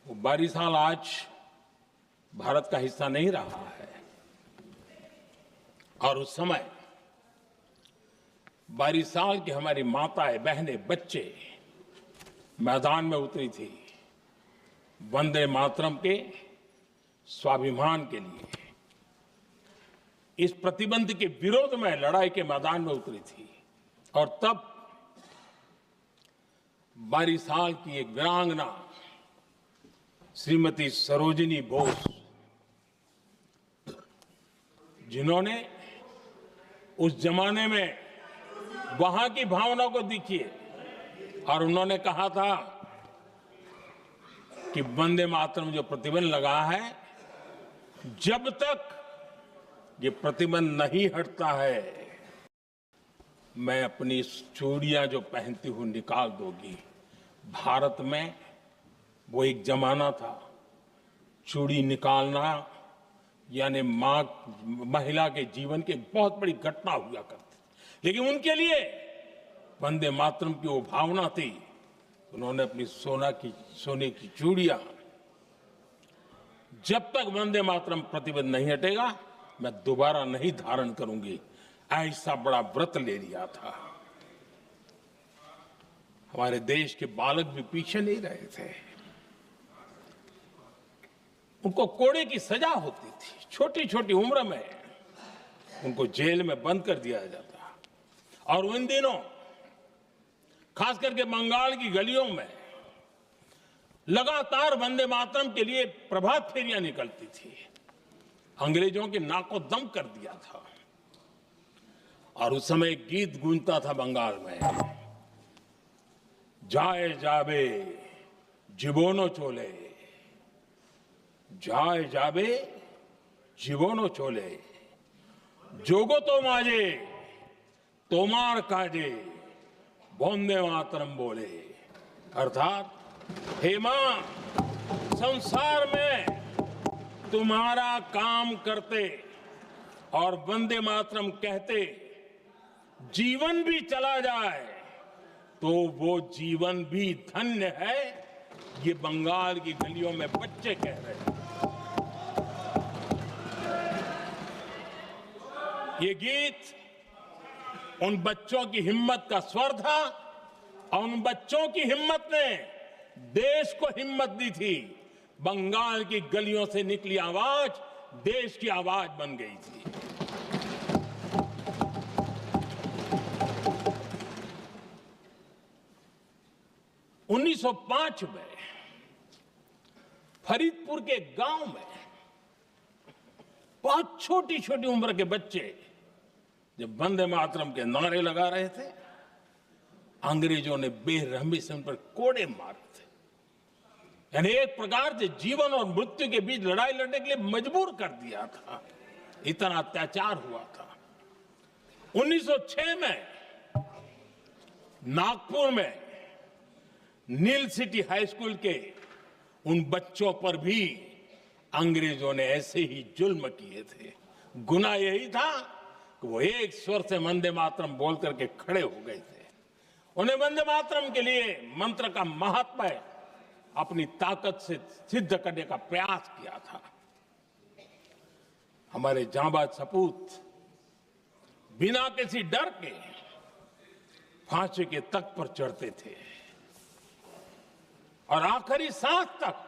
वो बारिशाल आज भारत का हिस्सा नहीं रहा है और उस समय बारिशाल की हमारी माताएं, बहनें, बच्चे मैदान में उतरी थी वंदे मातरम के स्वाभिमान के लिए। इस प्रतिबंध के विरोध में लड़ाई के मैदान में उतरी थी और तब बारिशाल की एक वीरांगना श्रीमती सरोजिनी बोस, जिन्होंने उस जमाने में वहां की भावना को देखिए और उन्होंने कहा था कि वंदे मातरम जो प्रतिबंध लगा है, जब तक ये प्रतिबंध नहीं हटता है मैं अपनी चूड़ियां जो पहनती हूं निकाल दूंगी। भारत में वो एक जमाना था, चूड़ी निकालना यानी महिला के जीवन की एक बहुत बड़ी घटना हुआ करती, लेकिन उनके लिए वंदे मातरम की वो भावना थी। उन्होंने अपनी सोने की चूड़ियां, जब तक वंदे मातरम प्रतिबंध नहीं हटेगा मैं दोबारा नहीं धारण करूंगी, ऐसा बड़ा व्रत ले लिया था। हमारे देश के बालक भी पीछे नहीं रहे थे। उनको कोड़े की सजा होती थी, छोटी छोटी उम्र में उनको जेल में बंद कर दिया जाता। और उन दिनों खास करके बंगाल की गलियों में लगातार वंदे मातरम के लिए प्रभात फेरियां निकलती थी। अंग्रेजों के नाक को दम कर दिया था। और उस समय गीत गूंजता था बंगाल में, जाए जाबे जीवनो चोले, जाए जाबे जीवनो चोले, जोगो तो माजे तोमार काजे वंदे मातरम बोले। अर्थात हे मां, संसार में तुम्हारा काम करते और वंदे मातरम कहते जीवन भी चला जाए तो वो जीवन भी धन्य है। ये बंगाल की गलियों में बच्चे कह रहे हैं। ये गीत उन बच्चों की हिम्मत का स्वर था और उन बच्चों की हिम्मत ने देश को हिम्मत दी थी। बंगाल की गलियों से निकली आवाज देश की आवाज बन गई थी। उन्नीस 1905 में फरीदपुर के गांव में बहुत छोटी छोटी उम्र के बच्चे जब वंदे मातरम के नारे लगा रहे थे, अंग्रेजों ने बेरहमी से उन पर कोड़े मारे थे। यानी एक प्रकार से जीवन और मृत्यु के बीच लड़ाई लड़ने के लिए मजबूर कर दिया था। इतना अत्याचार हुआ था। 1906 में नागपुर में नील सिटी हाई स्कूल के उन बच्चों पर भी अंग्रेजों ने ऐसे ही जुल्म किए थे। गुनाह यही था कि वो एक स्वर से वंदे मातरम बोल करके खड़े हो गए थे। उन्हें वंदे मातरम के लिए मंत्र का महात्म्य अपनी ताकत से सिद्ध करने का प्रयास किया था। हमारे जांबाज सपूत बिना किसी डर के फांसी के तख्त पर चढ़ते थे और आखिरी सांस तक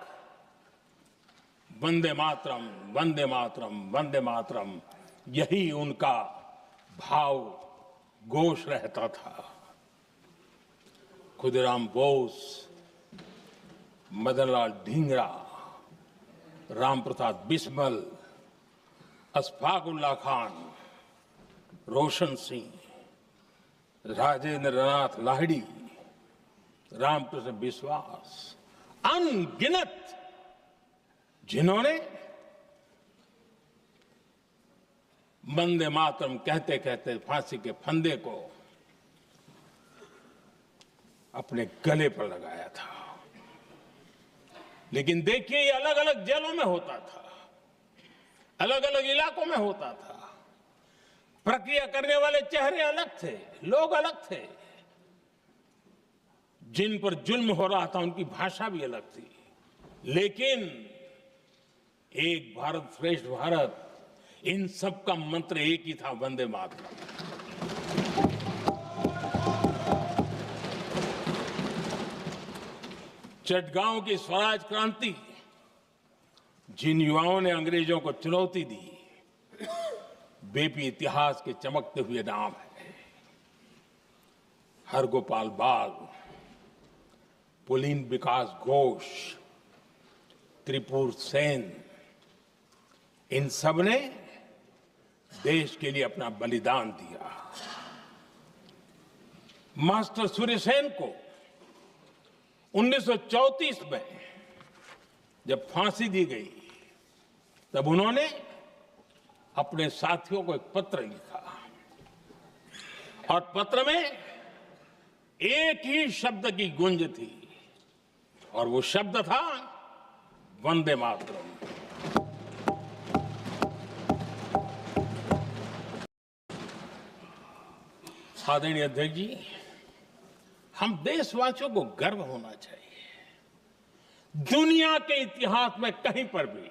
वंदे मातरम, वंदे मातरम, वंदे मातरम, यही उनका भाव घोष रहता था। खुदीराम बोस, मदनलाल ढींगरा, राम प्रसाद बिस्मल, अशफाक उल्लाह खान, रोशन सिंह, राजेंद्र नाथ लाहिड़ी, रामकृष्ण विश्वास, अनगिनत जिन्होंने वंदे मातरम कहते कहते फांसी के फंदे को अपने गले पर लगाया था। लेकिन देखिए, ये अलग अलग जेलों में होता था, अलग अलग इलाकों में होता था। प्रक्रिया करने वाले चेहरे अलग थे, लोग अलग थे। जिन पर जुल्म हो रहा था उनकी भाषा भी अलग थी। लेकिन एक भारत श्रेष्ठ भारत, इन सब का मंत्र एक ही था, वंदे मातरम। चटगांव की स्वराज क्रांति, जिन युवाओं ने अंग्रेजों को चुनौती दी, वे भी इतिहास के चमकते हुए नाम है। हरगोपाल बाग, पुलिन विकास घोष, त्रिपुर सेन, इन सब ने देश के लिए अपना बलिदान दिया। मास्टर सूर्यसेन को 1934 में जब फांसी दी गई, तब उन्होंने अपने साथियों को एक पत्र लिखा और पत्र में एक ही शब्द की गूंज थी और वो शब्द था वंदे मातरम। आदरणीय अध्यक्ष जी, हम देशवासियों को गर्व होना चाहिए। दुनिया के इतिहास में कहीं पर भी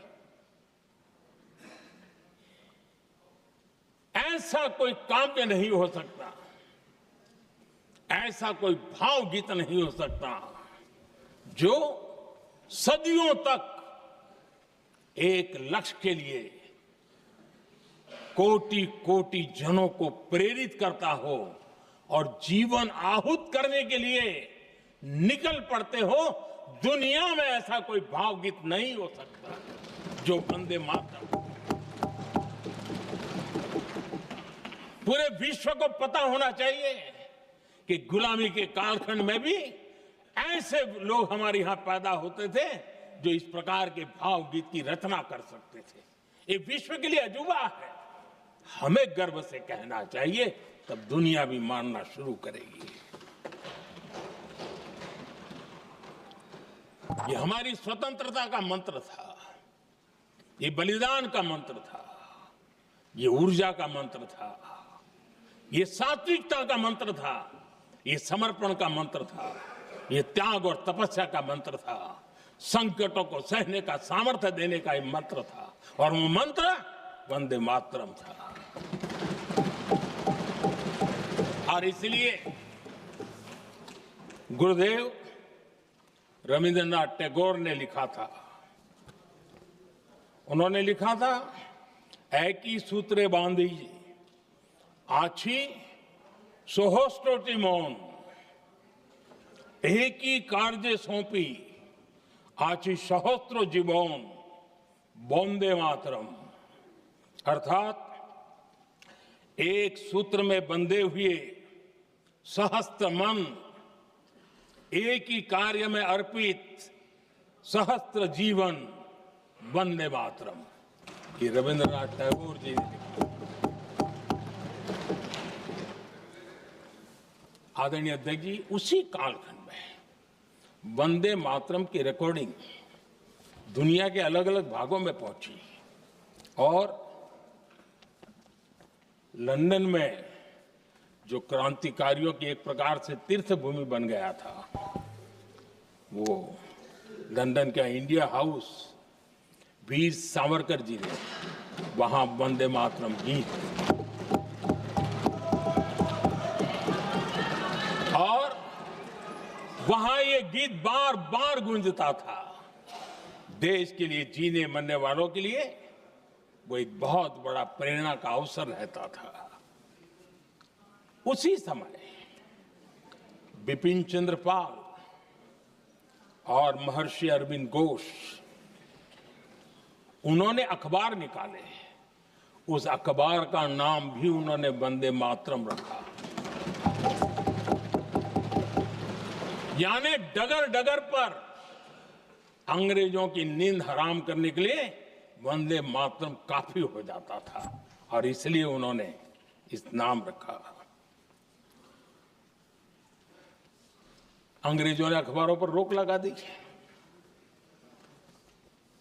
ऐसा कोई काव्य नहीं हो सकता, ऐसा कोई भावगीत नहीं हो सकता जो सदियों तक एक लक्ष्य के लिए कोटि कोटि जनों को प्रेरित करता हो और जीवन आहूत करने के लिए निकल पड़ते हो। दुनिया में ऐसा कोई भावगीत नहीं हो सकता जो वंदे मातरम। पूरे विश्व को पता होना चाहिए कि गुलामी के कालखंड में भी ऐसे लोग हमारे यहां पैदा होते थे जो इस प्रकार के भावगीत की रचना कर सकते थे। ये विश्व के लिए अजूबा है, हमें गर्व से कहना चाहिए, तब दुनिया भी मानना शुरू करेगी। ये हमारी स्वतंत्रता का मंत्र था, ये बलिदान का मंत्र था, ये ऊर्जा का मंत्र था, ये सात्विकता का मंत्र था, ये समर्पण का मंत्र था, ये त्याग और तपस्या का मंत्र था, संकटों को सहने का सामर्थ्य देने का ये मंत्र था, और वो मंत्र वंदे मातरम था। और इसलिए गुरुदेव रविंद्रनाथ टैगोर ने लिखा था, उन्होंने लिखा था, एकी सूत्रे बांधी आछी सोहोस्टोटी मौन, एकी कार्य सौंपी आछी सहस्त्र जीवन, वंदे मातरम। अर्थात एक सूत्र में बंधे हुए सहस्त्र मन, एक ही कार्य में अर्पित सहस्त्र जीवन, वंदे मातरम। ये रविंद्रनाथ टैगोर जी ने लिखा। आदरणीय अध्यक्ष जी, उसी कालखंड में वंदे मातरम की रिकॉर्डिंग दुनिया के अलग अलग भागों में पहुंची और लंदन में जो क्रांतिकारियों की एक प्रकार से तीर्थ भूमि बन गया था, वो लंदन का इंडिया हाउस, वीर सावरकर जी ने वहां वंदे मातरम गीत, और वहां ये गीत बार बार गूंजता था। देश के लिए जीने मरने वालों के लिए वो एक बहुत बड़ा प्रेरणा का अवसर रहता था। उसी समय बिपिन चंद्र पाल और महर्षि अरविंद घोष, उन्होंने अखबार निकाले, उस अखबार का नाम भी उन्होंने वंदे मातरम रखा। यानी डगर डगर पर अंग्रेजों की नींद हराम करने के लिए वंदे मातरम काफी हो जाता था, और इसलिए उन्होंने इस नाम रखा। अंग्रेजों ने अखबारों पर रोक लगा दी,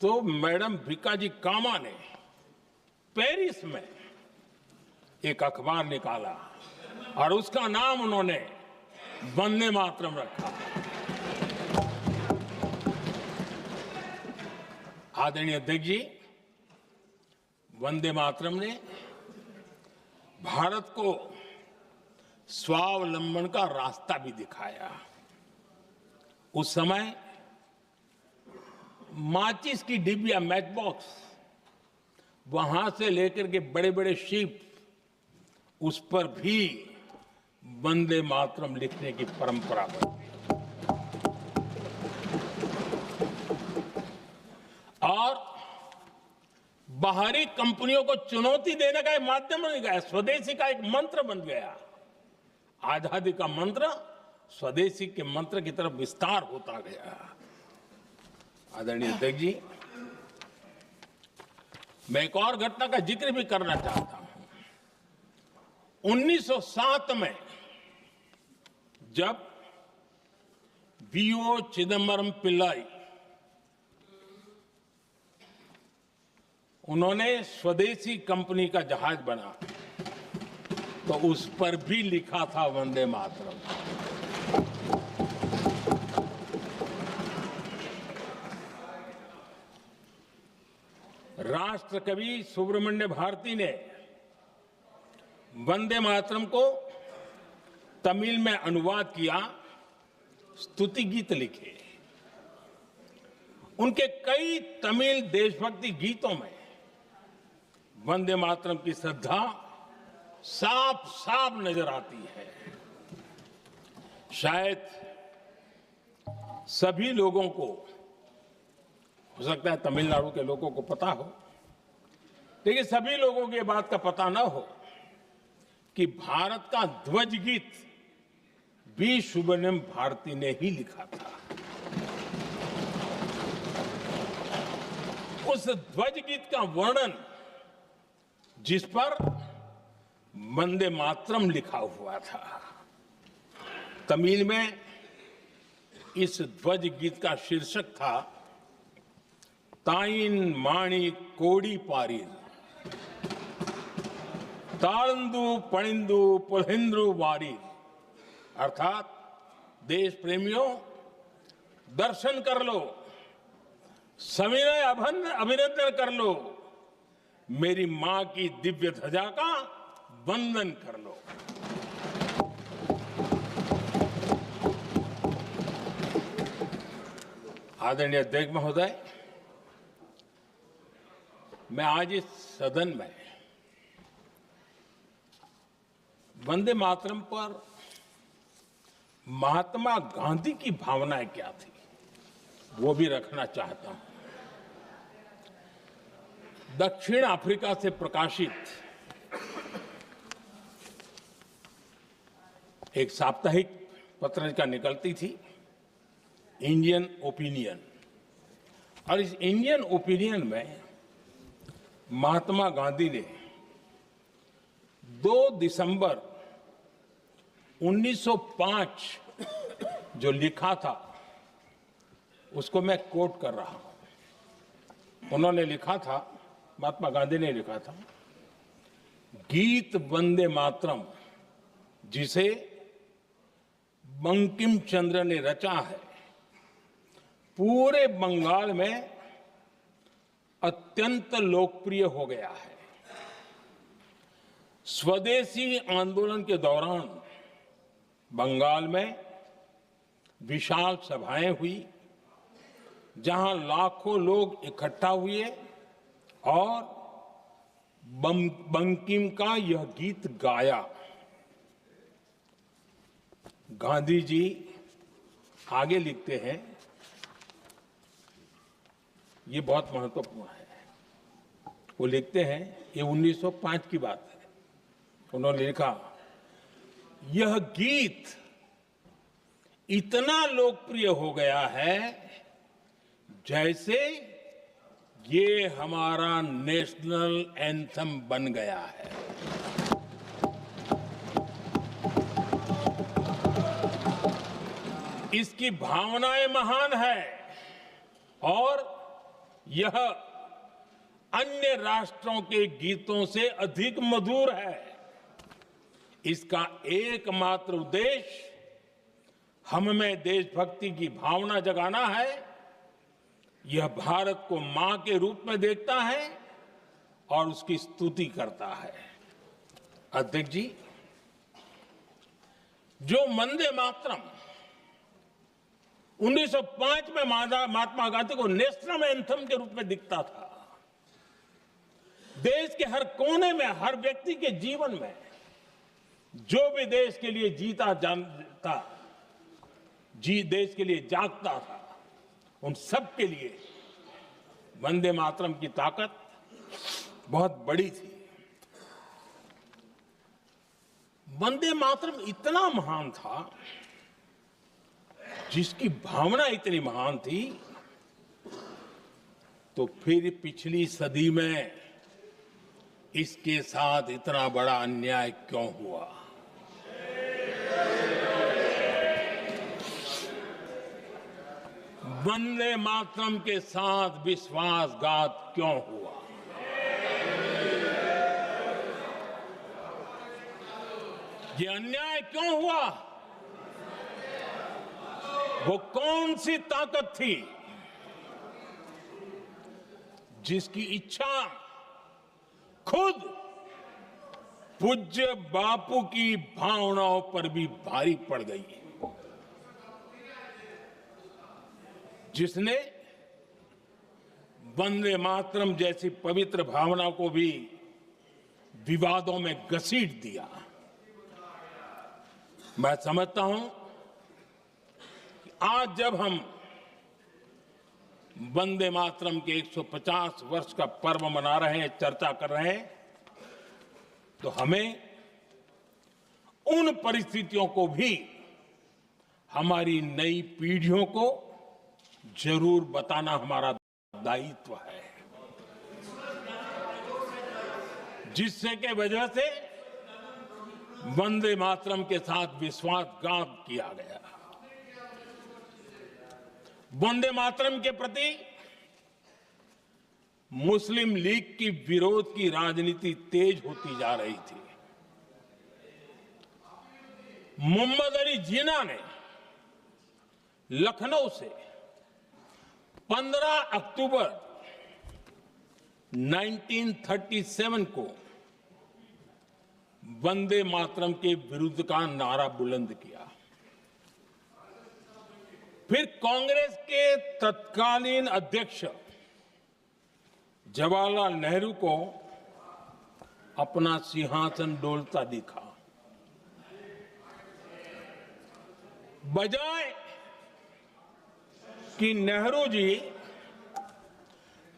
तो मैडम भिकाजी कामा ने पेरिस में एक अखबार निकाला और उसका नाम उन्होंने वंदे मातरम रखा। आदरणीय अध्यक्ष जी, वंदे मातरम ने भारत को स्वावलंबन का रास्ता भी दिखाया। उस समय माचिस की डिबिया, मैच बॉक्स, वहां से लेकर के बड़े बड़े शिप, उस पर भी वंदे मातरम लिखने की परंपरा बनी। और बाहरी कंपनियों को चुनौती देने का एक माध्यम बन गया, स्वदेशी का एक मंत्र बन गया। आजादी का मंत्र स्वदेशी के मंत्र की तरफ विस्तार होता गया। आदरणीय अध्यक्ष जी, मैं एक और घटना का जिक्र भी करना चाहता हूं। 1907 में जब वीओ चिदम्बरम पिल्लाई उन्होंने स्वदेशी कंपनी का जहाज बना, तो उस पर भी लिखा था वंदे मातरम। राष्ट्र कवि सुब्रमण्य भारती ने वंदे मातरम को तमिल में अनुवाद किया, स्तुति गीत लिखे। उनके कई तमिल देशभक्ति गीतों में वंदे मातरम की श्रद्धा साफ साफ नजर आती है। शायद सभी लोगों को, हो सकता है तमिलनाडु के लोगों को पता हो, लेकिन सभी लोगों को ये बात का पता ना हो कि भारत का ध्वज गीत भी सुब्रमण्यम भारती ने ही लिखा था। उस ध्वज गीत का वर्णन, जिस पर वंदे मातरम लिखा हुआ था, तमिल में इस ध्वज गीत का शीर्षक था ताइन माणी कोड़ी पारीर, तालंदु पणिंदु पुलहिंद्रु वारीर। अर्थात देश प्रेमियों, दर्शन कर लो, सविनय अभिनंदन कर लो, मेरी मां की दिव्य ध्वजा का वंदन कर लो। आदरणीय अध्यक्ष महोदय, मैं आज इस सदन में वंदे मातरम पर महात्मा गांधी की भावनाएं क्या थी, वो भी रखना चाहता हूं। दक्षिण अफ्रीका से प्रकाशित एक साप्ताहिक पत्रिका निकलती थी, इंडियन ओपिनियन। और इस इंडियन ओपिनियन में महात्मा गांधी ने 2 दिसंबर 1905 जो लिखा था, उसको मैं कोट कर रहा हूं। उन्होंने लिखा था, महात्मा गांधी ने लिखा था, गीत वंदे मातरम जिसे बंकिम चंद्र ने रचा है, पूरे बंगाल में अत्यंत लोकप्रिय हो गया है। स्वदेशी आंदोलन के दौरान बंगाल में विशाल सभाएं हुई, जहां लाखों लोग इकट्ठा हुए और बंकिम का यह गीत गाया। गांधी जी आगे लिखते हैं, ये बहुत महत्वपूर्ण है। वो लिखते हैं, ये 1905 की बात है। उन्होंने लिखा, यह गीत इतना लोकप्रिय हो गया है जैसे ये हमारा नेशनल एंथम बन गया है। इसकी भावनाएं महान है और यह अन्य राष्ट्रों के गीतों से अधिक मधुर है। इसका एकमात्र उद्देश्य हम में देशभक्ति की भावना जगाना है। यह भारत को मां के रूप में देखता है और उसकी स्तुति करता है। अध्यक्ष जी, जो वंदे मातरम 1905 में महात्मा गांधी को नेशनल एंथम के रूप में दिखता था, देश के हर कोने में, हर व्यक्ति के जीवन में जो भी देश के लिए जीता जानता, देश के लिए जागता था, उन सब के लिए वंदे मातरम की ताकत बहुत बड़ी थी। वंदे मातरम इतना महान था, जिसकी भावना इतनी महान थी, तो फिर पिछली सदी में इसके साथ इतना बड़ा अन्याय क्यों हुआ? वंदे मातरम के साथ विश्वासघात क्यों हुआ? ये अन्याय क्यों हुआ? वो कौन सी ताकत थी जिसकी इच्छा खुद पूज्य बापू की भावनाओं पर भी भारी पड़ गई, जिसने वंदे मातरम जैसी पवित्र भावना को भी विवादों में घसीट दिया? मैं समझता हूं कि आज जब हम वंदे मातरम के 150 वर्ष का पर्व मना रहे हैं, चर्चा कर रहे हैं, तो हमें उन परिस्थितियों को भी हमारी नई पीढ़ियों को जरूर बताना हमारा दायित्व है, जिससे के वजह से वंदे मातरम के साथ विश्वासघात किया गया। वंदे मातरम के प्रति मुस्लिम लीग की विरोध की राजनीति तेज होती जा रही थी। मोहम्मद अली जिन्ना ने लखनऊ से 15 अक्टूबर 1937 को वंदे मातरम के विरुद्ध का नारा बुलंद किया। फिर कांग्रेस के तत्कालीन अध्यक्ष जवाहरलाल नेहरू को अपना सिंहासन डोलता दिखा। बजाय कि नेहरू जी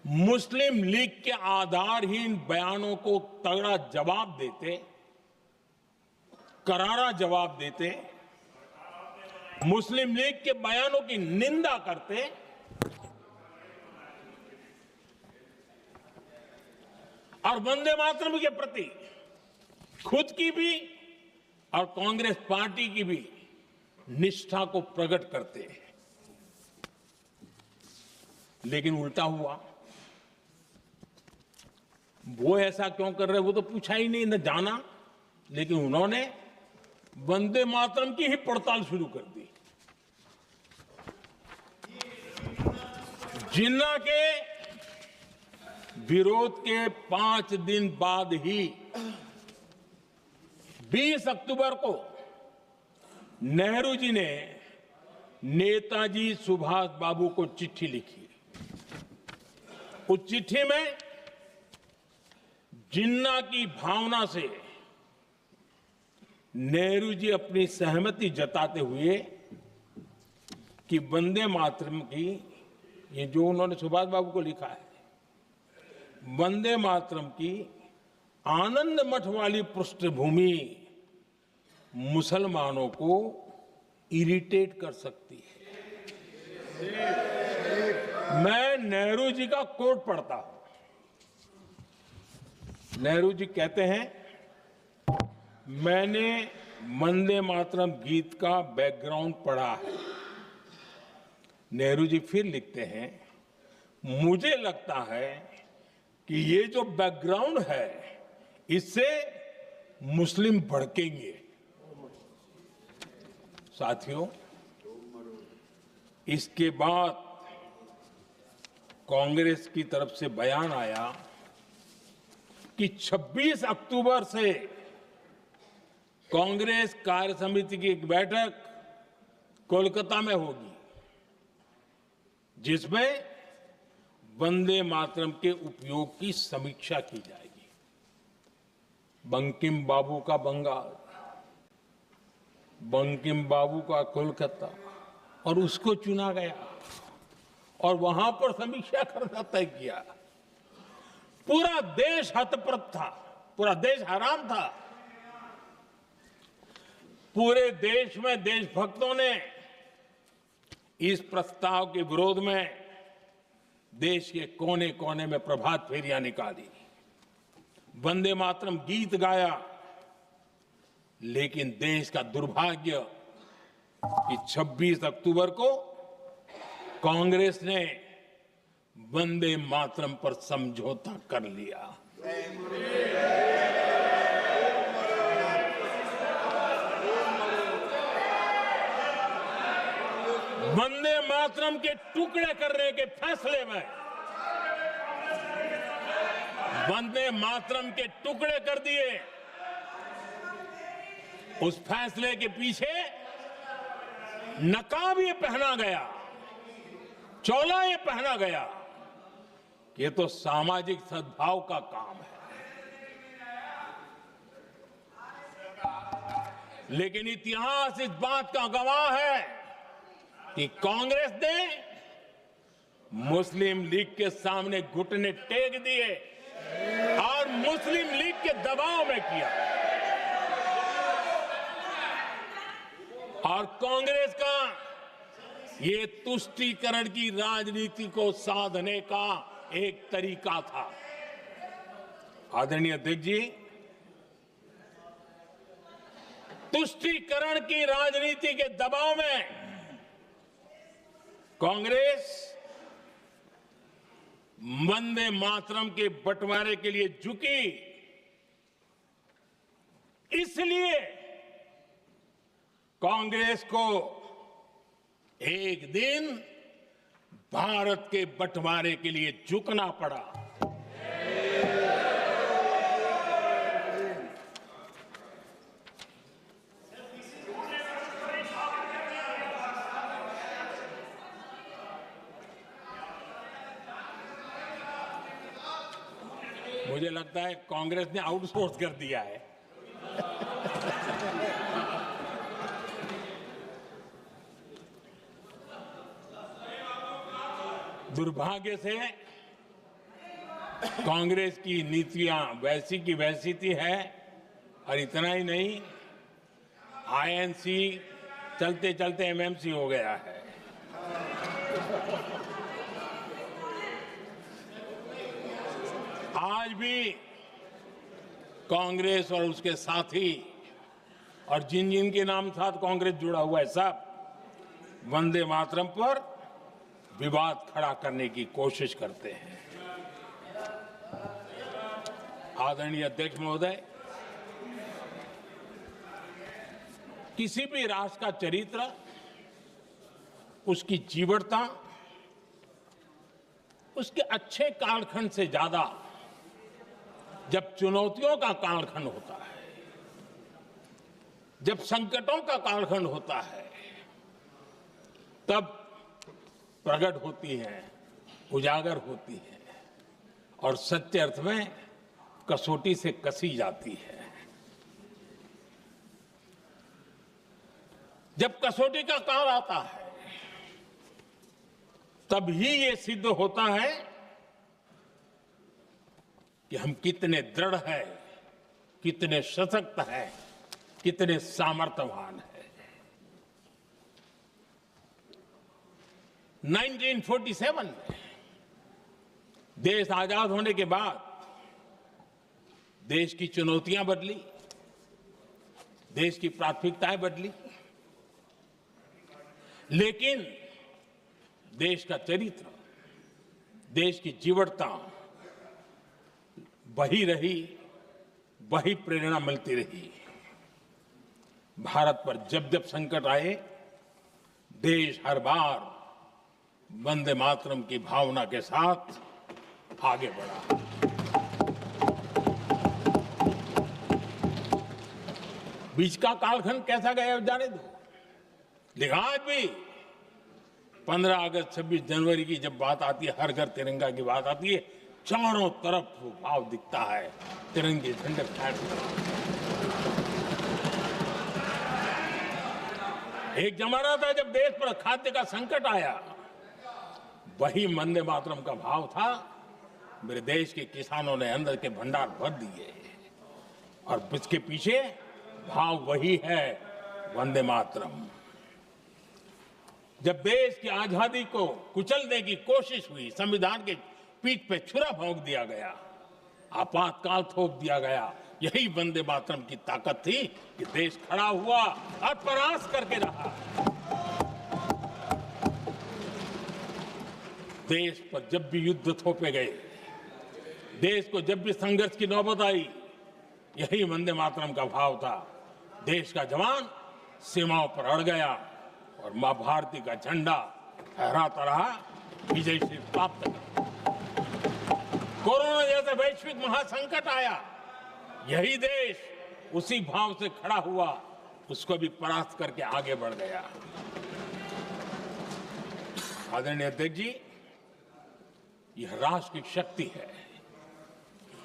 मुस्लिम लीग के आधारहीन बयानों को तगड़ा जवाब देते, करारा जवाब देते, मुस्लिम लीग के बयानों की निंदा करते, और वंदे मातरम के प्रति खुद की भी और कांग्रेस पार्टी की भी निष्ठा को प्रकट करते, लेकिन उल्टा हुआ। वो ऐसा क्यों कर रहे, वो तो पूछा ही नहीं, न जाना, लेकिन उन्होंने वंदे मातरम की ही पड़ताल शुरू कर दी। जिन्ना के विरोध के 5 दिन बाद ही 20 अक्टूबर को नेहरू जी ने नेताजी सुभाष बाबू को चिट्ठी लिखी। उस चिट्ठी में जिन्ना की भावना से नेहरू जी अपनी सहमति जताते हुए कि वंदे मातरम की, ये जो उन्होंने सुभाष बाबू को लिखा है, वंदे मातरम की आनंद मठ वाली पृष्ठभूमि मुसलमानों को इरिटेट कर सकती है। मैं नेहरू जी का कोट पढ़ता हूं। नेहरू जी कहते हैं, मैंने वंदे मातरम गीत का बैकग्राउंड पढ़ा है। नेहरू जी फिर लिखते हैं, मुझे लगता है कि ये जो बैकग्राउंड है इससे मुस्लिम भड़केंगे। साथियों, इसके बाद कांग्रेस की तरफ से बयान आया कि 26 अक्टूबर से कांग्रेस कार्य समिति की एक बैठक कोलकाता में होगी, जिसमें वंदे मातरम के उपयोग की समीक्षा की जाएगी। बंकिम बाबू का बंगाल, बंकिम बाबू का कोलकाता, और उसको चुना गया और वहां पर समीक्षा करना तय किया। पूरा देश हतप्रभ था, पूरा देश हैरान था। पूरे देश में देशभक्तों ने इस प्रस्ताव के विरोध में देश के कोने कोने में प्रभात फेरियां निकाली, वंदे मातरम गीत गाया। लेकिन देश का दुर्भाग्य कि 26 अक्टूबर को कांग्रेस ने वंदे मातरम पर समझौता कर लिया। वंदे मातरम के टुकड़े करने के फैसले में, वंदे मातरम के टुकड़े कर दिए। उस फैसले के पीछे नकाब ये पहना गया, चोला ये पहना गया कि ये तो सामाजिक सद्भाव का काम है। लेकिन इतिहास इस बात का गवाह है कि कांग्रेस ने मुस्लिम लीग के सामने घुटने टेक दिए और मुस्लिम लीग के दबाव में किया। और कांग्रेस का ये तुष्टीकरण की राजनीति को साधने का एक तरीका था। आदरणीय अध्यक्ष जी, तुष्टीकरण की राजनीति के दबाव में कांग्रेस वंदे मातरम के बंटवारे के लिए झुकी। इसलिए कांग्रेस को एक दिन भारत के बंटवारे के लिए झुकना पड़ा। मुझे लगता है कांग्रेस ने आउटसोर्स कर दिया है। दुर्भाग्य से कांग्रेस की नीतियां वैसी की वैसी थी है, और इतना ही नहीं, आईएनसी चलते चलते एमएमसी हो गया है। आज भी कांग्रेस और उसके साथी और जिन जिन के नाम साथ कांग्रेस जुड़ा हुआ है, सब वंदे मातरम पर विवाद खड़ा करने की कोशिश करते हैं। आदरणीय अध्यक्ष महोदय, किसी भी राष्ट्र का चरित्र, उसकी जीवटता, उसके अच्छे कालखंड से ज्यादा जब चुनौतियों का कालखंड होता है, जब संकटों का कालखंड होता है, तब प्रकट होती है, उजागर होती है और सच्चे अर्थ में कसौटी से कसी जाती है। जब कसौटी का काल आता है, तब ही ये सिद्ध होता है कि हम कितने दृढ़ हैं, कितने सशक्त हैं, कितने सामर्थ्यवान हैं। 1947 में देश आजाद होने के बाद देश की चुनौतियां बदली, देश की प्राथमिकताएं बदली, लेकिन देश का चरित्र, देश की जीवटता वही रही, वही प्रेरणा मिलती रही। भारत पर जब जब संकट आए, देश हर बार वंदे मातरम की भावना के साथ आगे बढ़ा। बीच का कालखंड कैसा गया जाने दो, लेकिन आज भी 15 अगस्त 26 जनवरी की जब बात आती है, हर घर तिरंगा की बात आती है, चारों तरफ वो भाव दिखता है, तिरंगे झंडे फहरते। एक जमाना था जब देश पर खाद्य का संकट आया, वही वंदे मातरम का भाव था। मेरे देश के किसानों ने अंदर के भंडार भर दिए, और इसके पीछे भाव वही है, वंदे मातरम। जब देश की आजादी को कुचलने की कोशिश हुई, संविधान के पीठ पे छुरा भोंक दिया गया, आपातकाल थोप दिया गया, यही वंदे मातरम की ताकत थी कि देश खड़ा हुआ और परास्त करके रहा। देश पर जब भी युद्ध थोपे गए, देश को जब भी संघर्ष की नौबत आई, यही वंदे मातरम का भाव था। देश का जवान सीमाओं पर अड़ गया और मां भारती का झंडा फहराता रहा, विजय से प्राप्त कर। कोरोना जैसा वैश्विक महासंकट आया, यही देश उसी भाव से खड़ा हुआ, उसको भी परास्त करके आगे बढ़ गया। आदरणीय अध्यक्ष जी, यह राष्ट्र की शक्ति है,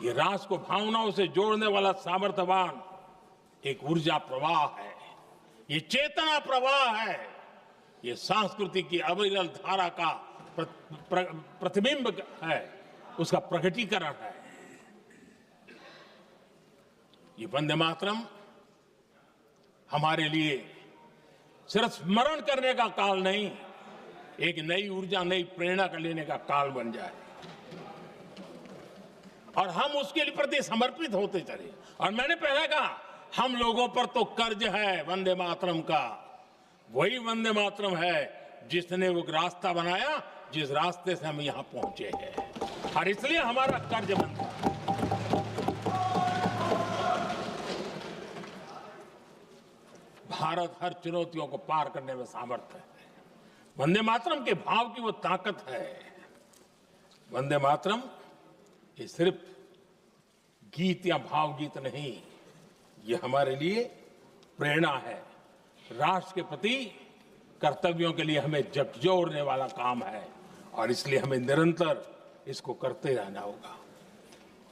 यह राष्ट्र को भावनाओं से जोड़ने वाला सामर्थ्यवान एक ऊर्जा प्रवाह है, ये चेतना प्रवाह है, ये संस्कृति की अविरल धारा का प्रतिबिंब है, उसका प्रकटीकरण है। ये वंदे मातरम हमारे लिए सिर्फ स्मरण करने का काल नहीं, एक नई ऊर्जा, नई प्रेरणा का लेने का काल बन जाए, और हम उसके लिए प्रति समर्पित होते चले। और मैंने पहले कहा, हम लोगों पर तो कर्ज है वंदे मातरम का। वही वंदे मातरम है जिसने वो रास्ता बनाया, जिस रास्ते से हम यहां पहुंचे हैं, और इसलिए हमारा कर्ज बनता है। भारत हर चुनौतियों को पार करने में सामर्थ्य है। वंदे मातरम के भाव की वो ताकत है। वंदे मातरम ये सिर्फ गीत या भावगीत नहीं, ये हमारे लिए प्रेरणा है। राष्ट्र के प्रति कर्तव्यों के लिए हमें झकझोरने वाला काम है, और इसलिए हमें निरंतर इसको करते रहना होगा।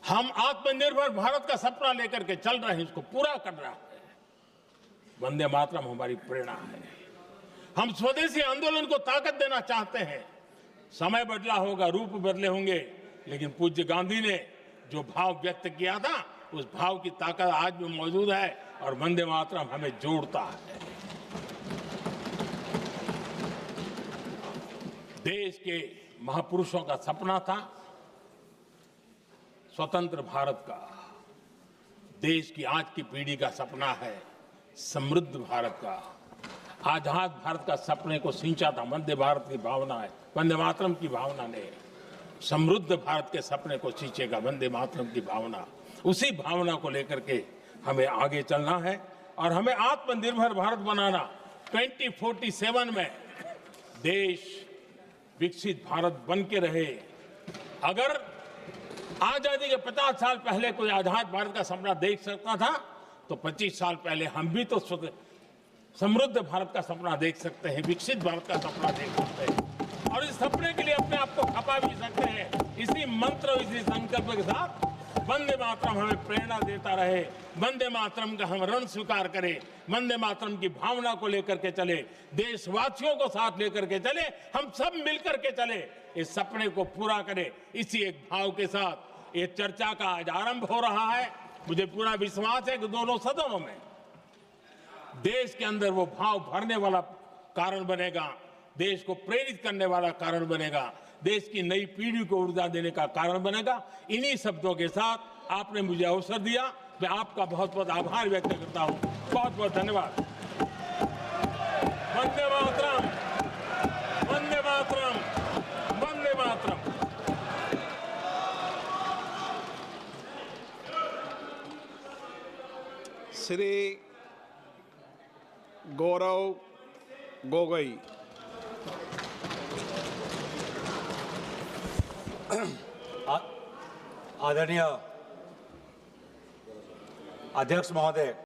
हम आत्मनिर्भर भारत का सपना लेकर के चल रहे हैं, इसको पूरा कर रहा है। वंदे मातरम हमारी प्रेरणा है। हम स्वदेशी आंदोलन को ताकत देना चाहते हैं। समय बदला होगा, रूप बदले होंगे, लेकिन पूज्य गांधी ने जो भाव व्यक्त किया था, उस भाव की ताकत आज भी मौजूद है, और वंदे मातरम हमें जोड़ता है। देश के महापुरुषों का सपना था स्वतंत्र भारत का। देश की आज की पीढ़ी का सपना है समृद्ध भारत का। आजाद भारत का सपने को सिंचा था वंदे भारत की भावना है, वंदे मातरम की भावना ने। समृद्ध भारत के सपने को सिंचेगा वंदे मातरम की भावना। उसी भावना को लेकर के हमें आगे चलना है, और हमें आत्मनिर्भर भारत बनाना। 2047 में देश विकसित भारत बन के रहे। अगर आजादी के 50 साल पहले कोई आजाद भारत का सपना देख सकता था, तो 25 साल पहले हम भी तो समृद्ध भारत का सपना देख सकते हैं, विकसित भारत का सपना देख सकते हैं, और इस सपने के लिए अपने आप को खपा भी सकते हैं। इसी मंत्र, इसी संकल्प के साथ वंदे मातरम हमें प्रेरणा देता रहे। वंदे मातरम का हम रण स्वीकार करें, वंदे मातरम की भावना को लेकर के चले, देशवासियों को साथ लेकर के चले, हम सब मिलकर के चले, इस सपने को पूरा करें। इसी एक भाव के साथ ये चर्चा का आज आरंभ हो रहा है। मुझे पूरा विश्वास है कि दोनों सदनों में देश के अंदर वो भाव भरने वाला कारण बनेगा, देश को प्रेरित करने वाला कारण बनेगा, देश की नई पीढ़ी को ऊर्जा देने का कारण बनेगा। इन्हीं शब्दों के साथ आपने मुझे अवसर दिया, मैं आपका बहुत बहुत आभार व्यक्त करता हूं। बहुत बहुत धन्यवाद। वंदे मातरम, वंदे मातरम, वंदे मातरम। श्री गौरव गोगोई। आदरणीय अध्यक्ष महोदय,